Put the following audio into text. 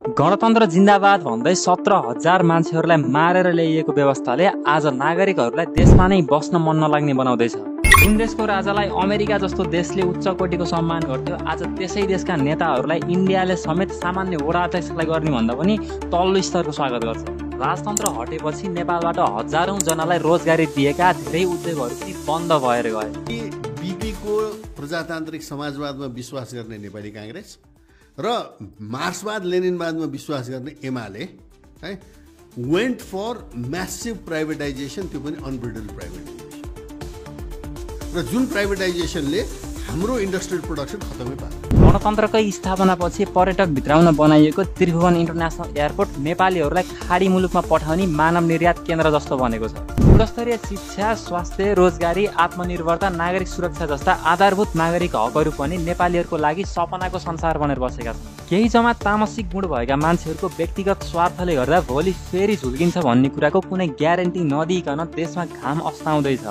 गणतन्त्र जिन्दाबाद भन्दै 17,000 मान्छेहरूलाई मारेर ल्याइएको व्यवस्थाले आज नागरिकहरूलाई देशमा नै बस्न मन नलाग्ने बनाउँदैछ। जुन देशको राजालाई अमेरिका जस्तो देशले उच्च कोटिको सम्मान गर्थ्यो, आज त्यसै देशका नेताहरूलाई इन्डियाले समेत सामान्य वडा अध्यक्षलाई गर्ने भन्दा पनि तल्लो स्तरको स्वागत गर्छ। राजतन्त्र हटेपछि नेपालबाट हजारौं जनालाई रोजगारी दिएका धेरै उद्योगहरू पनि बन्द भएर गए। बीपीको प्रजातान्त्रिक समाजवादमा विश्वास गर्ने नेपाली कांग्रेस र मार्क्सवाद लेनिनवादमा विश्वास गर्ने एमाले है वेन्ट फर म्यासिभ प्राइभेटाइजेसन, त्यो पनि अनब्रिडल प्राइभेटाइजेसन, र जुन प्राइभेटाइजेसनले हाम्रो इन्डस्ट्रियल प्रोडक्सन खतमै पार्यो। गणतन्त्रकै स्थापनापछि पर्यटक भित्राउन बनाइएको त्रिभुवन इन्टरनेसनल एयरपोर्ट नेपालीहरूलाई खाडी मुलुकमा पठाउने मानव निर्यात केन्द्र जस्तो बनेको छ। गुणस्तरीय शिक्षा, स्वास्थ्य, रोजगारी, आत्मनिर्भरता, नागरिक सुरक्षा जस्ता आधारभूत नागरिक हकहरू पनि नेपालीहरूको लागि सपनाको संसार बनेर बसेका छन्। केही जमात तामसिक गुण भएका मान्छेहरूको व्यक्तिगत स्वार्थले गर्दा भोलि फेरि झुल्किन्छ भन्ने कुराको कुनै ग्यारेन्टी नदिइकन देशमा घाम अस्ताउँदैछ।